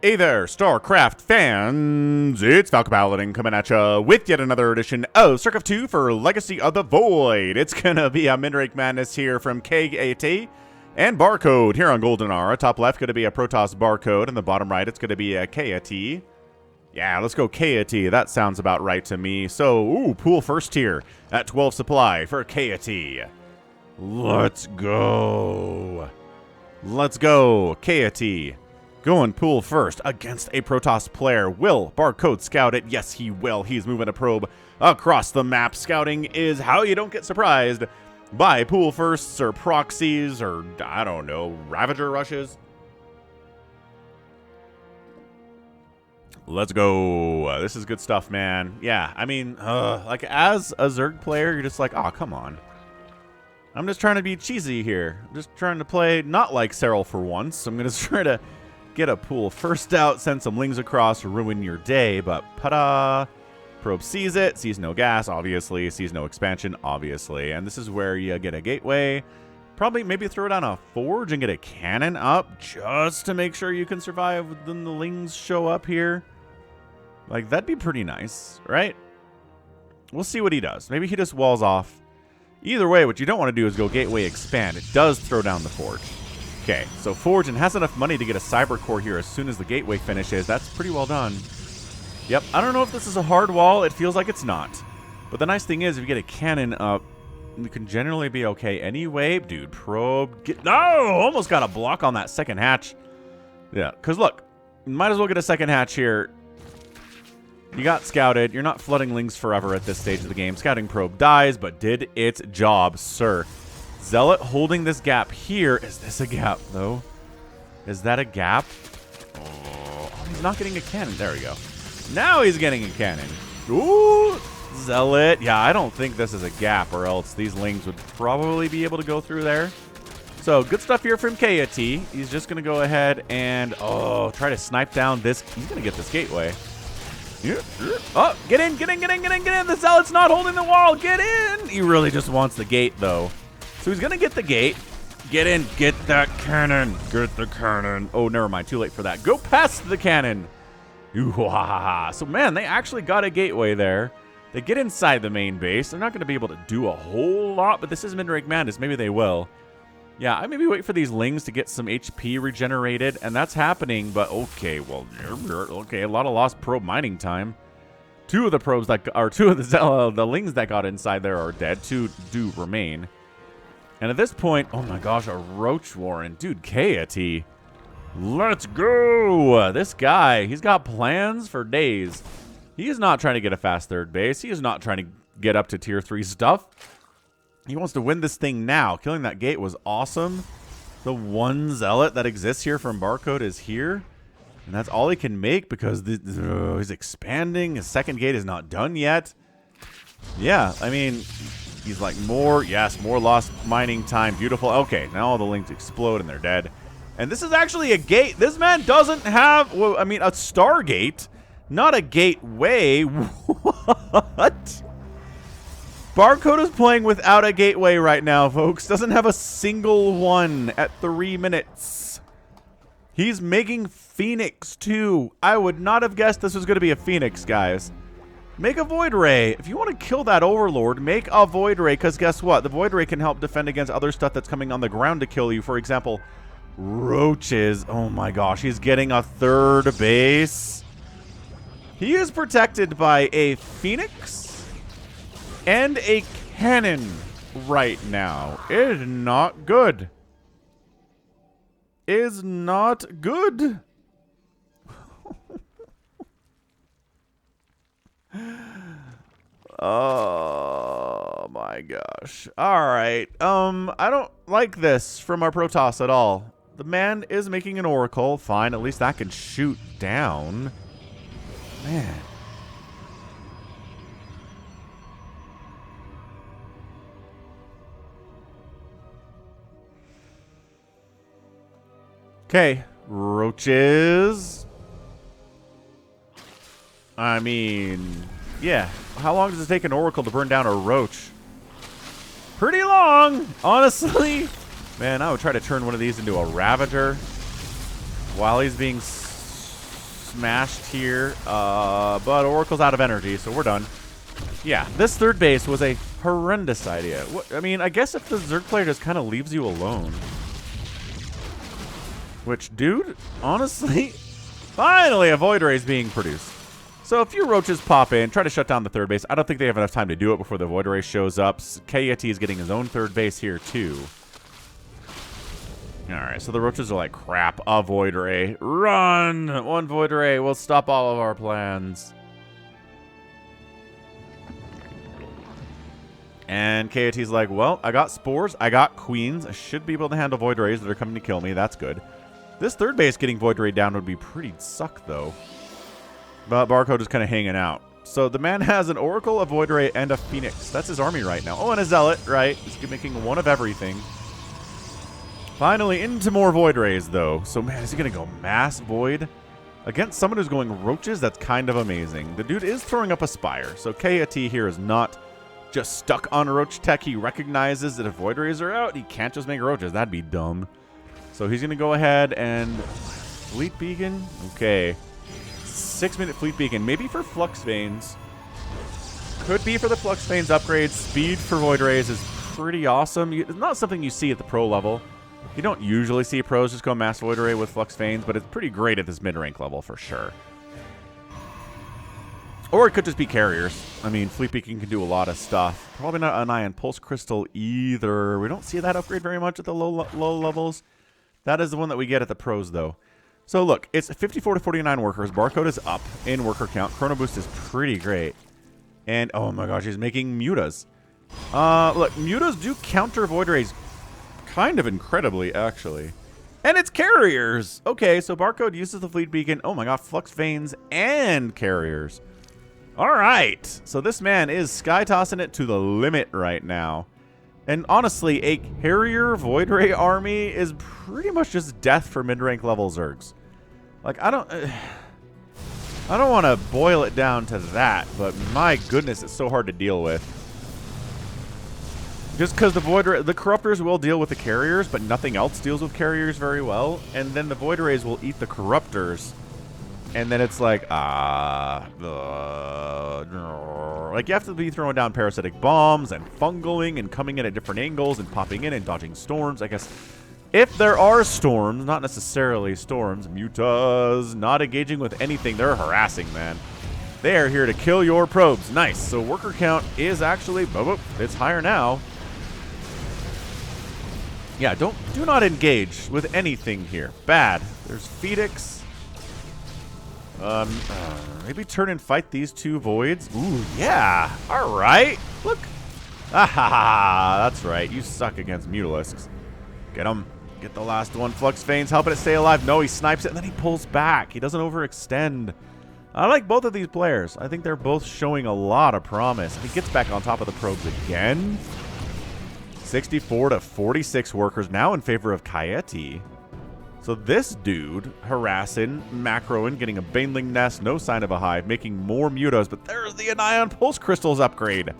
Hey there, StarCraft fans! It's Falcon Paladin coming at ya with yet another edition of StarCraft 2 for Legacy of the Void. It's gonna be a Minrake Madness here from cayaty and Barcode here on Goldenaura. Top left gonna be a Protoss Barcode, and the bottom right it's gonna be a cayaty. Yeah, let's go cayaty. That sounds about right to me. So, pool first tier at 12 supply for cayaty. Let's go. Let's go, cayaty. Going pool first against a Protoss player. Will Barcode scout it? Yes, he will. He's moving a probe across the map. Scouting is how you don't get surprised by pool firsts or proxies or, I don't know, Ravager rushes. Let's go. This is good stuff, man. Yeah, I mean, like as a Zerg player, you're just like, oh, come on. I'm just trying to be cheesy here. I'm just trying to play not like Cyril for once. I'm going to try to get a pool first out, send some lings across, ruin your day, but ta-da! Probe sees it, sees no gas, obviously, sees no expansion, obviously, and this is where you get a gateway. Probably maybe throw down a forge and get a cannon up just to make sure you can survive when the lings show up here. Like, that'd be pretty nice, right? We'll see what he does. Maybe he just walls off. Either way, what you don't want to do is go gateway expand. It does throw down the forge. Okay, so Forge and has enough money to get a Cyber Core here as soon as the gateway finishes. That's pretty well done. Yep, I don't know if this is a hard wall. It feels like it's not. But the nice thing is, if you get a cannon up, you can generally be okay anyway. Dude, probe. No! Almost got a block on that second hatch. Yeah, because look, might as well get a second hatch here. You got scouted. You're not flooding lings forever at this stage of the game. Scouting probe dies, but did its job, sir. Zealot holding this gap here. Is this a gap, though? Is that a gap? Oh, he's not getting a cannon. There we go. Now he's getting a cannon. Ooh, Zealot. Yeah, I don't think this is a gap, or else these lings would probably be able to go through there. So, good stuff here from cayaty. He's just going to go ahead and, try to snipe down this. He's going to get this gateway. Oh, get in, get in, get in, get in, get in. The Zealot's not holding the wall. Get in. He really just wants the gate, though. So he's going to get the gate. Get in. Get that cannon. Get the cannon. Oh, never mind. Too late for that. Go past the cannon. Ooh-ha-ha-ha. So, man, they actually got a gateway there. They get inside the main base. They're not going to be able to do a whole lot, but this is Minrake Madness. Maybe they will. Yeah, I maybe wait for these lings to get some HP regenerated, and that's happening, but okay, well, okay, a lot of lost probe mining time. Two of the probes that are the lings that got inside there are dead. Two do remain. And at this point, oh my gosh, a Roach Warren. Dude, cayaty. Let's go. This guy, he's got plans for days. He is not trying to get a fast third base. He is not trying to get up to tier 3 stuff. He wants to win this thing now. Killing that gate was awesome. The one Zealot that exists here from Barcode is here. And that's all he can make because he's expanding. His second gate is not done yet. Yeah, I mean, he's like more lost mining time. Beautiful. Okay, now all the lings explode and they're dead. And this is actually a gate. This man doesn't have, well, I mean, a Stargate, not a gateway. What? Barcode is playing without a gateway right now, folks. Doesn't have a single one at 3 minutes. He's making Phoenix, too. I would not have guessed this was going to be a Phoenix, guys. Make a Void Ray. If you want to kill that Overlord, make a Void Ray, because guess what? The Void Ray can help defend against other stuff that's coming on the ground to kill you. For example, roaches. Oh my gosh, he's getting a third base. He is protected by a Phoenix and a cannon right now. It is not good. Is not good. Oh my gosh. Alright. I don't like this from our Protoss at all. The man is making an Oracle. Fine, at least that can shoot down. Man. Okay, roaches. I mean, yeah. How long does it take an Oracle to burn down a roach? Pretty long, honestly. Man, I would try to turn one of these into a Ravager while he's being smashed here, but Oracle's out of energy, so we're done. Yeah, this third base was a horrendous idea. I mean, I guess if the Zerg player just kind of leaves you alone. Which, dude, honestly, finally a Void Ray is being produced. So a few roaches pop in, try to shut down the third base. I don't think they have enough time to do it before the Void Ray shows up. Cayaty is getting his own third base here, too. Alright, so the roaches are like, crap, a Void Ray. Run! One Void Ray will stop all of our plans. And Cayaty's like, well, I got spores, I got queens. I should be able to handle Void Rays that are coming to kill me. That's good. This third base getting Void Ray down would be pretty suck, though. But Barcode is kind of hanging out. So the man has an Oracle, a Void Ray, and a Phoenix. That's his army right now. Oh, and a Zealot, right? He's making one of everything. Finally into more Void Rays, though. So, man, is he going to go Mass Void? Against someone who's going Roaches, that's kind of amazing. The dude is throwing up a Spire. So KAT here is not just stuck on Roach tech. He recognizes that if Void Rays are out, he can't just make Roaches. That'd be dumb. So he's going to go ahead and... Fleet Beacon? Okay. 6-minute Fleet Beacon. Maybe for Flux Veins. Could be for the Flux Veins upgrade. Speed for Void Rays is pretty awesome. It's not something you see at the pro level. You don't usually see pros just go Mass Void Ray with Flux Veins, but it's pretty great at this mid-rank level for sure. Or it could just be carriers. I mean, Fleet Beacon can do a lot of stuff. Probably not an Ion Pulse Crystal either. We don't see that upgrade very much at the low levels. That is the one that we get at the pros, though. So, look, it's 54 to 49 workers. Barcode is up in worker count. Chrono Boost is pretty great. And, oh my gosh, he's making Mutas. Look, Mutas do counter Void Rays kind of incredibly, actually. And it's carriers! Okay, so Barcode uses the Fleet Beacon. Oh my god, Flux Veins and carriers. Alright, so this man is sky tossing it to the limit right now. And honestly, a carrier Void Ray army is pretty much just death for mid-rank level Zergs. Like, I don't want to boil it down to that, but my goodness, it's so hard to deal with. Just because the Corruptors will deal with the carriers, but nothing else deals with carriers very well. And then the Void Rays will eat the Corruptors. And then it's like, like you have to be throwing down parasitic bombs and fungaling and coming in at different angles and popping in and dodging storms. I guess if there are storms, not necessarily storms, mutas, not engaging with anything, they're harassing, man. They are here to kill your probes. Nice. So worker count is actually, it's higher now. Yeah, do not engage with anything here. Bad. There's Phoenix. Maybe turn and fight these two voids. Ooh, yeah. All right. Look. Ah, that's right. You suck against Mutalisks. Get him. Get the last one. Flux Veins helping it stay alive. No, he snipes it, and then he pulls back. He doesn't overextend. I like both of these players. I think they're both showing a lot of promise. He gets back on top of the probes again. 64 to 46 workers now in favor of Cayaty. So this dude harassing, macroing, getting a Baneling Nest, no sign of a hive, making more mutas, but there's the Anion Pulse Crystals upgrade.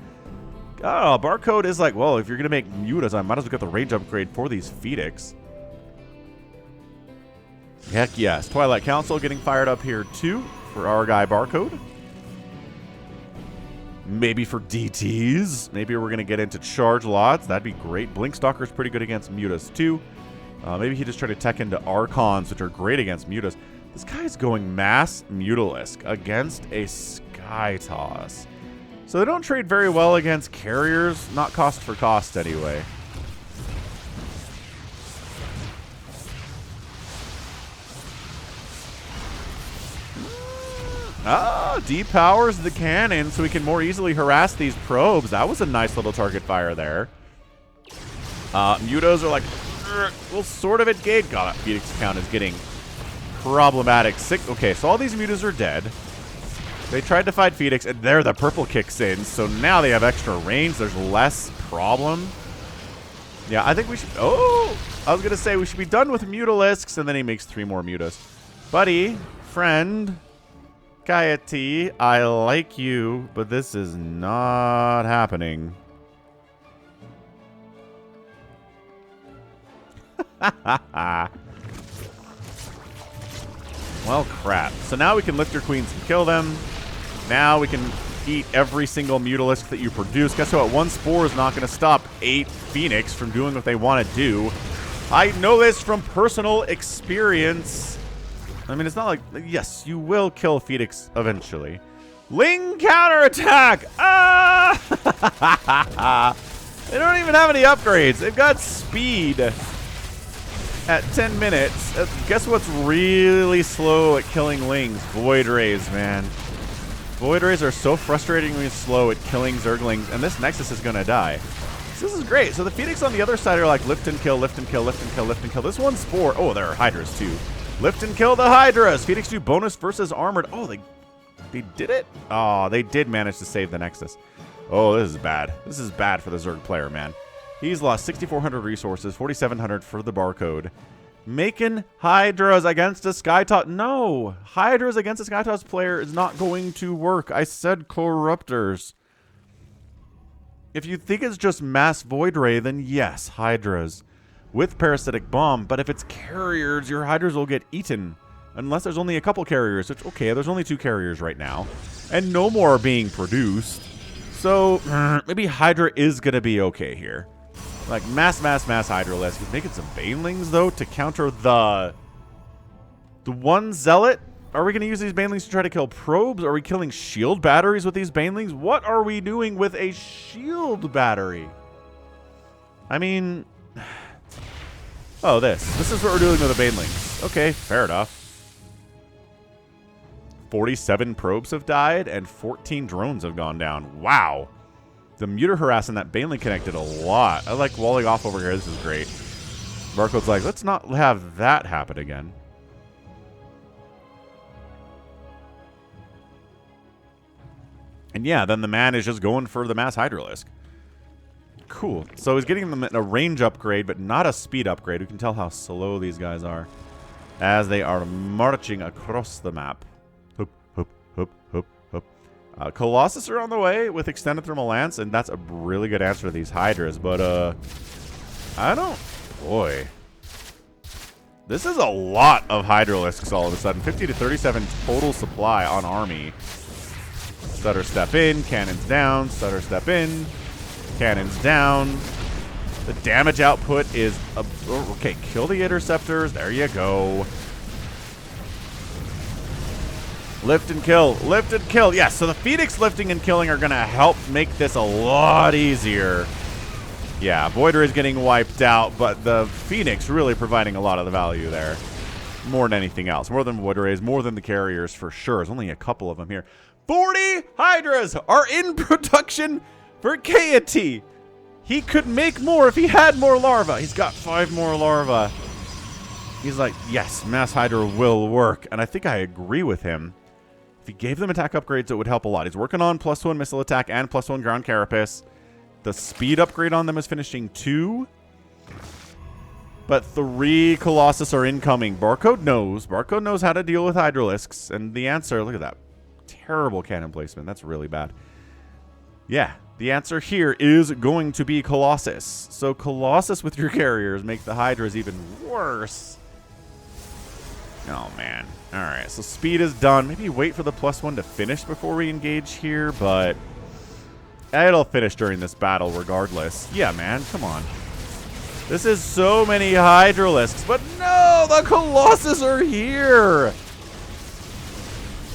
Oh, Barcode is like, well, if you're going to make mutas, I might as well get the range upgrade for these Phoenix. Heck yes. Twilight Council getting fired up here too for our guy Barcode. Maybe for DTs. Maybe we're going to get into charge lots. That'd be great. Blinkstalker's pretty good against mutas too. Maybe he just tried to tech into Archons, which are great against mutas. This guy's going Mass Mutalisk against a Sky Toss. So they don't trade very well against carriers. Not cost for cost anyway. Depowers the cannon so we can more easily harass these probes. That was a nice little target fire there. Mutos are like, well, sort of engaged. God, that Phoenix count is getting problematic. Okay, so all these mutas are dead. They tried to fight Phoenix, and there the purple kicks in. So now they have extra range. There's less problem. Yeah, I think we should... Oh! I was going to say we should be done with Mutalisks, and then he makes 3 more mutas. Buddy, friend, Cayaty, I like you, but this is not happening. Well, crap. So now we can lift your queens and kill them. Now we can eat every single Mutalisk that you produce. Guess what? One Spore is not going to stop 8 Phoenix from doing what they want to do. I know this from personal experience. I mean, it's not like... Yes, you will kill Phoenix eventually. Ling counterattack! Ah! They don't even have any upgrades. They've got speed at 10 minutes. Guess what's really slow at killing Lings? Void Rays, man. Void Rays are so frustratingly slow at killing Zerglings, and this Nexus is going to die. So this is great. So the Phoenix on the other side are like lift and kill, lift and kill, lift and kill, lift and kill. This one's Spore. Oh, there are Hydras too. Lift and kill the Hydras. Phoenix do bonus versus armored. Oh, they did it? Oh, they did manage to save the Nexus. Oh, this is bad. This is bad for the Zerg player, man. He's lost 6,400 resources, 4,700 for the barcode. Making Hydras against a Skytoss. No, Hydras against a Skytoss player is not going to work. I said Corruptors. If you think it's just mass Void Ray, then yes, Hydras with Parasitic Bomb. But if it's carriers, your Hydras will get eaten. Unless there's only a couple carriers, which, okay, there's only 2 carriers right now. And no more are being produced. So, maybe Hydra is going to be okay here. Like, mass Hydralisk. He's making some Banelings, though, to counter the one Zealot. Are we going to use these Banelings to try to kill probes? Are we killing shield batteries with these Banelings? What are we doing with a shield battery? I mean... Oh, this. This is what we're doing with the Banelings. Okay, fair enough. 47 probes have died, and 14 drones have gone down. Wow. The Muter Harass and that Baneling connected a lot. I like walling off over here. This is great. Barcode's like, let's not have that happen again. And yeah, then the man is just going for the mass Hydralisk. Cool. So he's getting them a range upgrade, but not a speed upgrade. We can tell how slow these guys are as they are marching across the map. Hoop, hoop, hoop, hoop, hoop. Colossus are on the way with Extended Thermal Lance, and that's a really good answer to these Hydras, but I don't... Boy. This is a lot of Hydralisks all of a sudden. 50 to 37 total supply on army. Stutter step in, cannons down, stutter step in, cannons down. The damage output is... okay, kill the interceptors. There you go. Lift and kill. Lift and kill. Yes, so the Phoenix lifting and killing are going to help make this a lot easier. Yeah, Voider is getting wiped out, but the Phoenix really providing a lot of the value there. More than anything else. More than Void Rays, more than the carriers for sure. There's only a couple of them here. 40 Hydras are in production for cayaty. He could make more if he had more larvae. He's got 5 more larvae. He's like, yes, Mass Hydra will work. And I think I agree with him. If he gave them attack upgrades, it would help a lot. He's working on +1 missile attack and +1 ground carapace. The speed upgrade on them is finishing 2. But 3 Colossus are incoming. Barcode knows. Barcode knows how to deal with Hydralisks. And the answer, look at that. Terrible cannon placement. That's really bad. Yeah, the answer here is going to be Colossus. So Colossus with your carriers make the Hydras even worse. Oh, man. All right, so speed is done. Maybe wait for the +1 to finish before we engage here, but it'll finish during this battle regardless. Yeah, man, come on. This is so many Hydralisks, but no, the Colossus are here.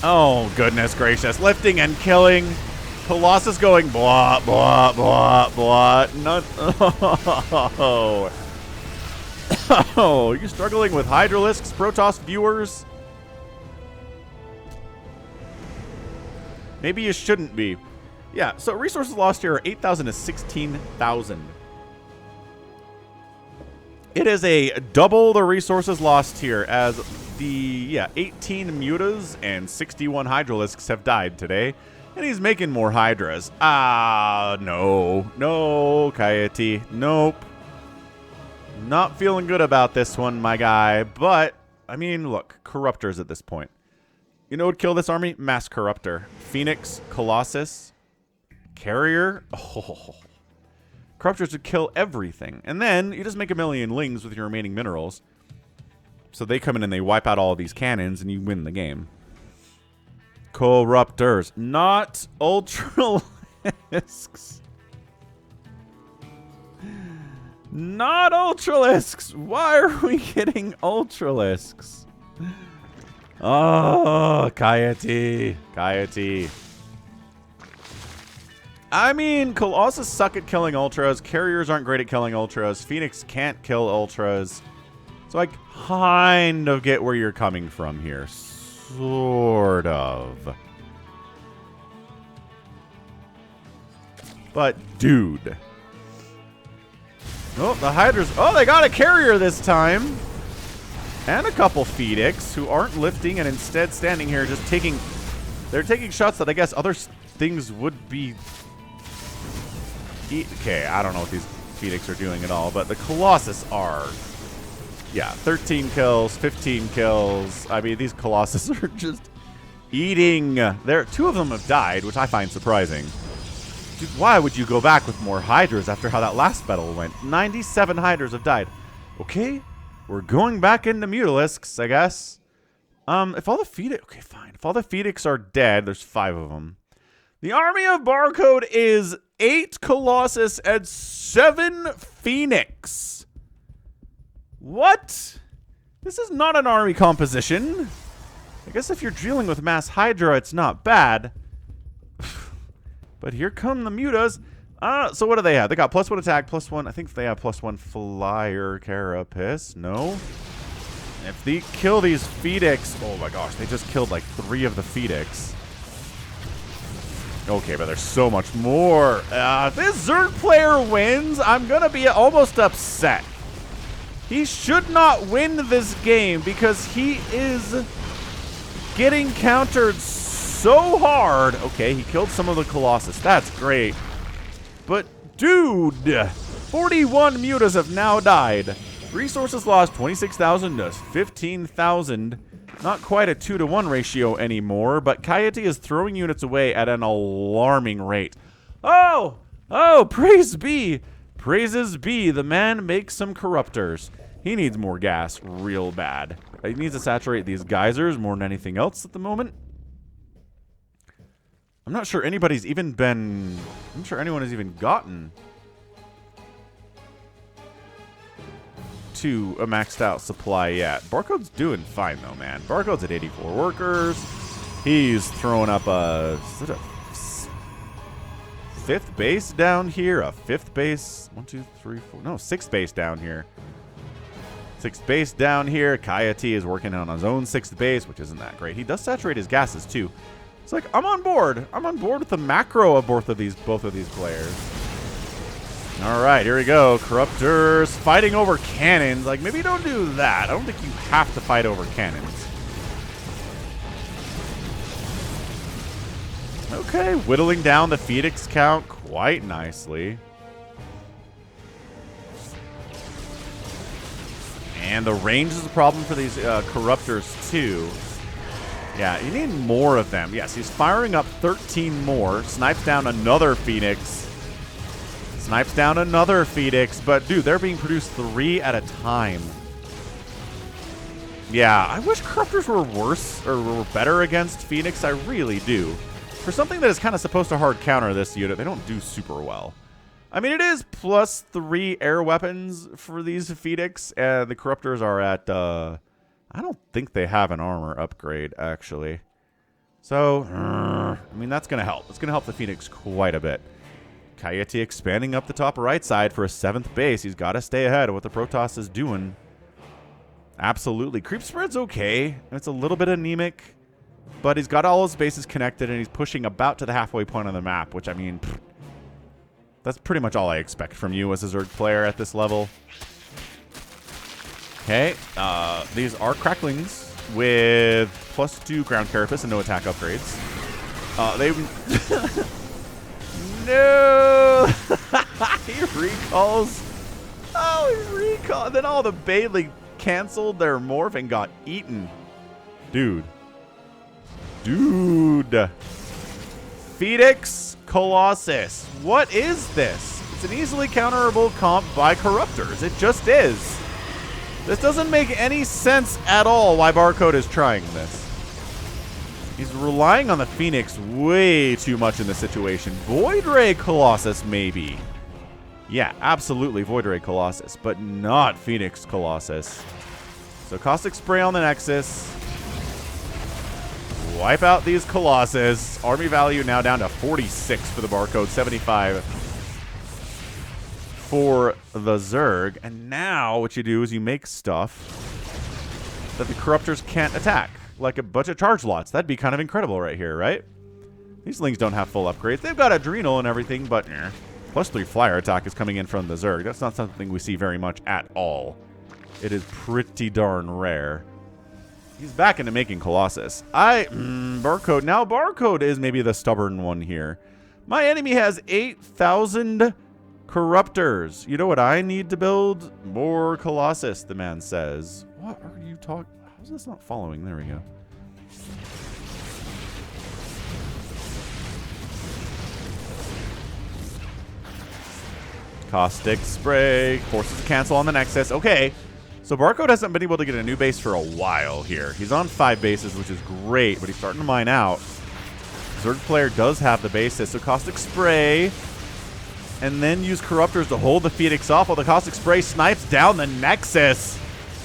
Oh, goodness gracious. Lifting and killing. Colossus going blah, blah, blah, blah. None. Oh. Oh, you're struggling with Hydralisks, Protoss viewers? Maybe you shouldn't be. Yeah, so resources lost here are 8,000 to 16,000. It is a double the resources lost here as the, 18 Mutas and 61 Hydralisks have died today. And he's making more Hydras. Ah, no. No, cayaty. Nope. Not feeling good about this one, my guy. But, I mean, look. Corruptors at this point. You know what would kill this army? Mass Corruptor. Phoenix, Colossus, Carrier. Oh. Corruptors would kill everything. And then you just make a million Lings with your remaining minerals. So they come in and they wipe out all of these cannons, and you win the game. Corruptors, not Ultralisks. Not Ultralisks. Why are we getting Ultralisks? Oh, cayaty. Cayaty. I mean, Colossus suck at killing Ultras. Carriers aren't great at killing Ultras. Phoenix can't kill Ultras. So I kind of get where you're coming from here. Sort of. But, dude. Oh, the Hydras. Oh, they got a carrier this time. And a couple Phoenix who aren't lifting and instead standing here just taking... They're taking shots that I guess other things would be... Okay, I don't know what these Phoenix are doing at all, but the Colossus are... Yeah, 13 kills, 15 kills. I mean, these Colossus are just eating. Two of them have died, which I find surprising. Dude, why would you go back with more Hydras after how that last battle went? 97 Hydras have died. Okay, we're going back into Mutalisks, I guess. If all the Phoenix... Okay, fine. If all the Phoenix are dead, there's 5 of them. The army of Barcode is 8 Colossus and 7 Phoenix. What? This is not an army composition. I guess if you're dealing with mass Hydra, it's not bad. But here come the Mutas. So what do they have? They got +1 attack, +1. I think they have +1 flyer carapace. No. If they kill these Phoenix, oh my gosh, they just killed like 3 of the Phoenix. Okay, but there's so much more. If this Zerg player wins, I'm gonna be almost upset. He should not win this game because he is getting countered so hard. Okay, he killed some of the Colossus. That's great. But, dude, 41 Mutas have now died. Resources lost 26,000 to 15,000. Not quite a 2-to-1 ratio anymore, but cayaty is throwing units away at an alarming rate. Oh, praise be. Praises be, the man makes some corruptors. He needs more gas real bad. He needs to saturate these geysers more than anything else at the moment. I'm not sure anybody's even been... I'm not sure anyone has even gotten to a maxed out supply yet. Barcode's doing fine though, man. Barcode's at 84 workers. He's throwing up a... Is it a 5th base down here? A 5th base? 1, 2, 3, 4... No, 6th base down here. 6th base down here. cayaty is working on his own 6th base, which isn't that great. He does saturate his gases too. It's like, I'm on board. I'm on board with the macro of both of these players. All right, here we go. Corruptors fighting over cannons. Like, maybe don't do that. I don't think you have to fight over cannons. Okay, whittling down the Phoenix count quite nicely. And the range is a problem for these Corruptors, too. Yeah, you need more of them. Yes, he's firing up 13 more. Snipes down another Phoenix. Snipes down another Phoenix. But, dude, they're being produced 3 at a time. Yeah, I wish Corruptors were worse or were better against Phoenix. I really do. For something that is kind of supposed to hard counter this unit, they don't do super well. I mean, it is +3 air weapons for these Phoenix, and the Corruptors are at, I don't think they have an armor upgrade, actually. So, I mean, that's going to help. It's going to help the Phoenix quite a bit. cayaty expanding up the top right side for a 7th base. He's got to stay ahead of what the Protoss is doing. Absolutely. Creep spread's okay. It's a little bit anemic. But he's got all his bases connected, and he's pushing about to the halfway point on the map, which, I mean, that's pretty much all I expect from you as a Zerg player at this level. Okay, these are cracklings with +2 ground carapace and no attack upgrades. They... No! He recalls. Oh, he recalled. Then all the Bailey canceled their morph and got eaten. Dude. Phoenix Colossus. What is this? It's an easily counterable comp by Corruptors. It just is. This doesn't make any sense at all why Barcode is trying this. He's relying on the Phoenix way too much in this situation. Void Ray Colossus, maybe. Yeah, absolutely Void Ray Colossus, but not Phoenix Colossus. So Caustic Spray on the Nexus. Wipe out these Colossus. Army value now down to 46 for the Barcode, 75 for the Zerg. And now what you do is you make stuff that the Corruptors can't attack. Like a bunch of charge lots. That'd be kind of incredible right here, right? These Lings don't have full upgrades. They've got Adrenal and everything, but +3 flyer attack is coming in from the Zerg. That's not something we see very much at all. It is pretty darn rare. He's back into making Colossus. Barcode. Now Barcode is maybe the stubborn one here. My enemy has 8,000 Corruptors. You know what I need to build? More Colossus, the man says. What are you talking? How's this not following? There we go. Caustic Spray. Forces to cancel on the Nexus. Okay. So Barcode hasn't been able to get a new base for a while here. He's on 5 bases, which is great, but he's starting to mine out. Zerg player does have the bases, so Caustic Spray. And then use Corruptors to hold the Phoenix off while the Caustic Spray snipes down the Nexus.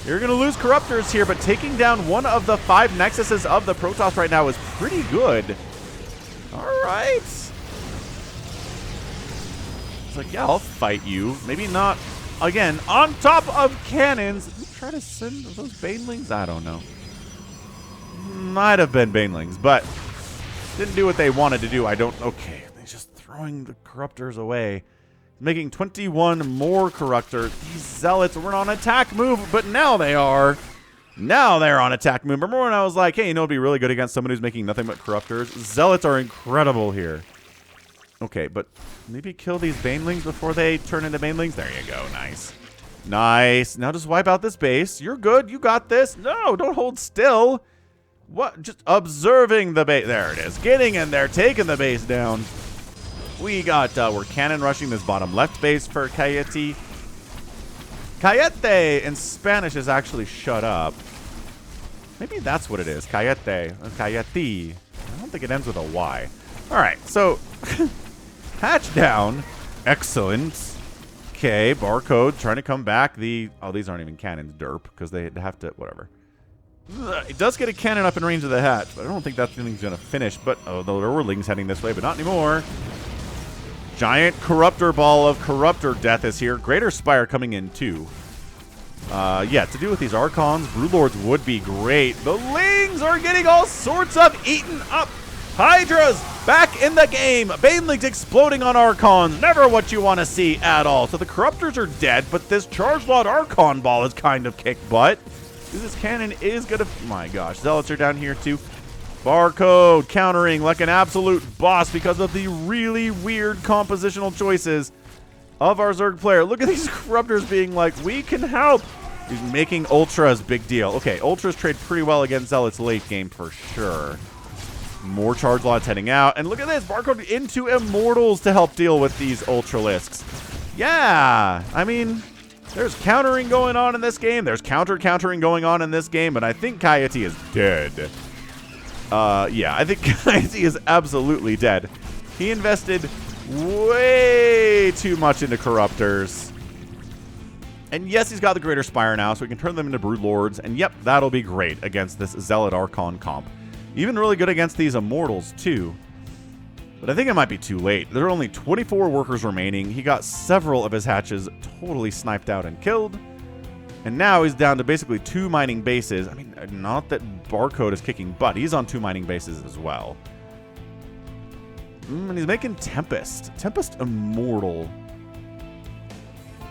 You're going to lose Corruptors here, but taking down one of the 5 Nexuses of the Protoss right now is pretty good. All right. It's like, yeah, I'll fight you. Maybe not, again, on top of cannons. Did we try to send those Banelings? I don't know. Might have been Banelings, but didn't do what they wanted to do. I don't, okay. They're just throwing the Corruptors away. Making 21 more Corruptors. These Zealots weren't on attack move, but now they are. Now they're on attack move. Remember when I was like, hey, you know, it'd be really good against someone who's making nothing but Corruptors? Zealots are incredible here. Okay, but maybe kill these Banelings before they turn into Banelings. There you go. Nice. Nice. Now just wipe out this base. You're good. You got this. No, don't hold still. What? Just observing the base. There it is. Getting in there. Taking the base down. We got, we're cannon rushing this bottom left base for cayaty. Cayaty in Spanish is actually shut up. Maybe that's what it is. Cayaty. Cayaty. I don't think it ends with a Y. All right, so hatch down. Excellent. Okay, Barcode trying to come back. Oh, these aren't even cannons, derp, because they have to, whatever. It does get a cannon up in range of the hatch, but I don't think that thing's going to finish. But, oh, there were Lings heading this way, but not anymore. Giant Corruptor ball of Corruptor death is here. Greater Spire coming in, too. Yeah, to do with these Archons, Broodlords would be great. The Lings are getting all sorts of eaten up. Hydras back in the game. Banelings exploding on Archons. Never what you want to see at all. So the Corruptors are dead, but this Charge Lot Archon ball is kind of kicked butt. This cannon is going to... My gosh, Zealots are down here, too. Barcode countering like an absolute boss because of the really weird compositional choices of our Zerg player. Look at these Corruptors being like, we can help. He's making Ultras big deal. Okay, Ultras trade pretty well against Zealots late game for sure. More Charge Lots heading out. And look at this, Barcode into Immortals to help deal with these Ultralisks. Yeah, I mean, there's countering going on in this game. There's countering going on in this game. But I think cayaty is dead. Yeah, I think cayaty is absolutely dead. He invested way too much into Corruptors. And yes, he's got the Greater Spire now, so we can turn them into Broodlords. And yep, that'll be great against this Zealot Archon comp. Even really good against these Immortals, too. But I think it might be too late. There are only 24 workers remaining. He got several of his hatches totally sniped out and killed. And now he's down to basically 2 mining bases. I mean, not that Barcode is kicking butt. He's on 2 mining bases as well. And he's making Tempest. Tempest Immortal.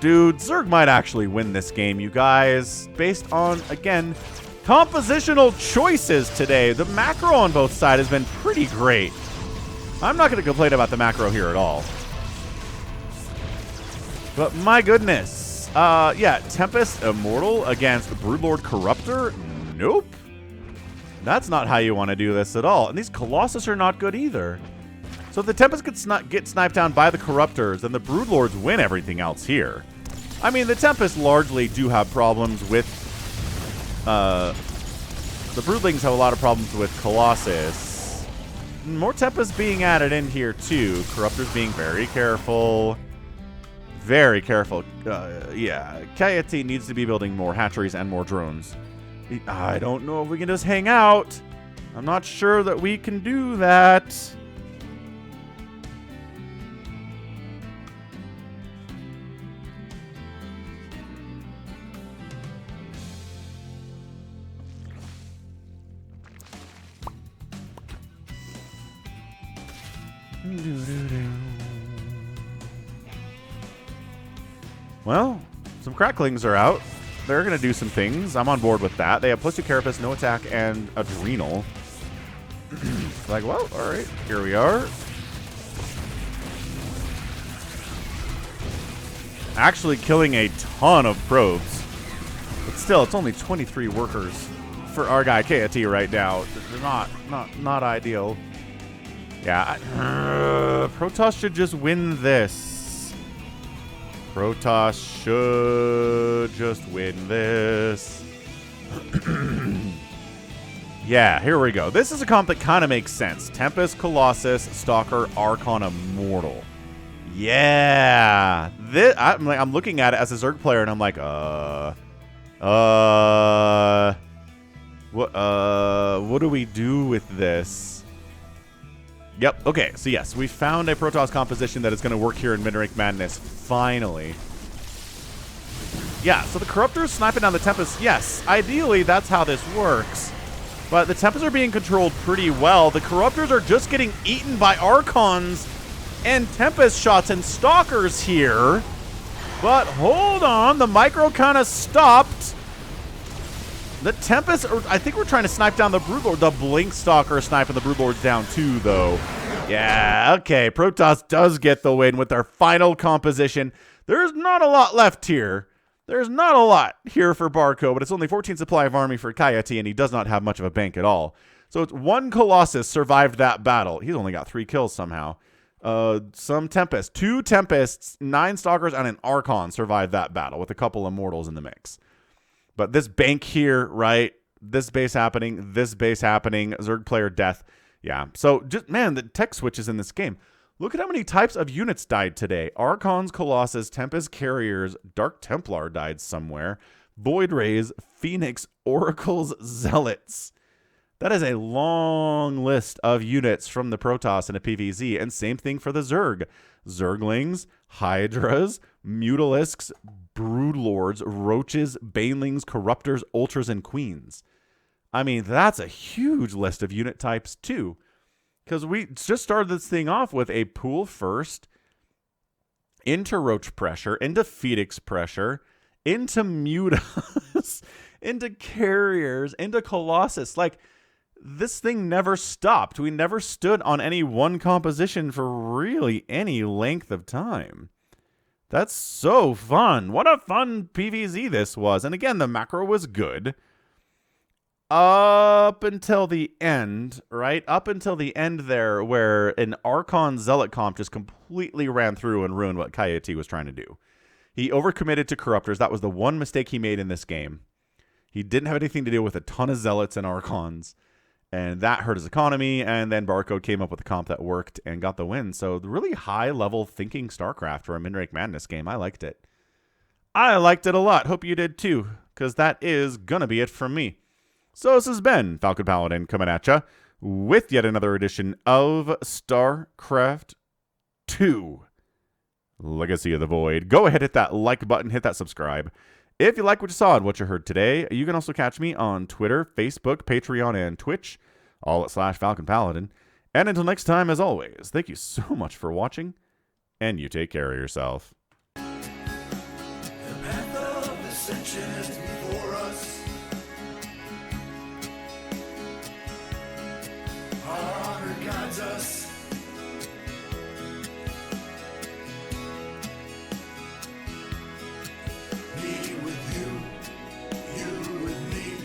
Dude, Zerg might actually win this game, you guys. Based on, again, compositional choices today. The macro on both sides has been pretty great. I'm not going to complain about the macro here at all. But my goodness. Yeah, Tempest Immortal against Broodlord Corruptor? Nope. That's not how you want to do this at all. And these Colossus are not good either. So if the Tempest get sniped down by the Corruptors, then the Broodlords win everything else here. I mean, the Tempest largely do have problems with The Broodlings have a lot of problems with Colossus. More Tempest being added in here, too. Corruptors being very careful. Very careful. Yeah, Cayaty needs to be building more hatcheries and more drones. I don't know if we can just hang out. I'm not sure that we can do that. Well, some cracklings are out. They're going to do some things. I'm on board with that. They have +2 carapace, no attack, and adrenal. Like, well, all right, here we are. Actually killing a ton of probes. But still, it's only 23 workers for our guy Cayaty right now. Not ideal. Yeah, Protoss should just win this. Protoss should just win this. Yeah, here we go. This is a comp that kind of makes sense. Tempest, Colossus, Stalker, Archon, Immortal. Yeah. I'm looking at it as a Zerg player, and I'm like, what do we do with this? Yep. Okay. So yes, we found a Protoss composition that is going to work here in Mid-Rank Madness. Finally. Yeah. So the Corruptors sniping down the Tempest. Yes. Ideally, that's how this works. But the Tempests are being controlled pretty well. The Corruptors are just getting eaten by Archons and Tempest shots and Stalkers here. But hold on. The micro kind of stopped. The Tempest, I think we're trying to snipe down the Broodlord. The Blink Stalker sniping the Broodlord down too, though. Yeah, okay. Protoss does get the win with their final composition. There's not a lot left here. There's not a lot here for Barco, but it's only 14 supply of army for Cayaty, and he does not have much of a bank at all. So it's one Colossus survived that battle. He's only got 3 kills somehow. Some Tempest, 2 Tempests, 9 Stalkers, and an Archon survived that battle with a couple Immortals in the mix. But this bank here, right? This base happening, Zerg player death. Yeah, so just, man, the tech switches in this game. Look at how many types of units died today. Archons, Colossus, Tempest Carriers, Dark Templar died somewhere. Void Rays, Phoenix, Oracles, Zealots. That is a long list of units from the Protoss in a PvZ. And same thing for the Zerg. Zerglings, Hydras, Mutalisks, Broodlords, Roaches, Banelings, Corruptors, Ultras, and Queens. I mean, that's a huge list of unit types too. Because we just started this thing off with a pool first, into Roach pressure, into Phoenix pressure, into Mutas, into Carriers, into Colossus. Like, this thing never stopped. We never stood on any one composition for really any length of time. That's so fun. What a fun PvZ this was. And again, the macro was good. Up until the end, right? Up until the end there, where an Archon Zealot comp just completely ran through and ruined what Cayaty was trying to do. He overcommitted to Corruptors. That was the one mistake he made in this game. He didn't have anything to do with a ton of Zealots and Archons, and that hurt his economy, and then Barcode came up with a comp that worked and got the win. So the really high-level thinking StarCraft for a Mid-Rank Madness game. I liked it. I liked it a lot. Hope you did too, because that is going to be it from me. So this has been Falcon Paladin coming at ya with yet another edition of StarCraft 2 Legacy of the Void. Go ahead, hit that like button, hit that subscribe. If you like what you saw and what you heard today, you can also catch me on Twitter, Facebook, Patreon, and Twitch, all at /Falcon Paladin. And until next time, as always, thank you so much for watching, and you take care of yourself. The path of ascension is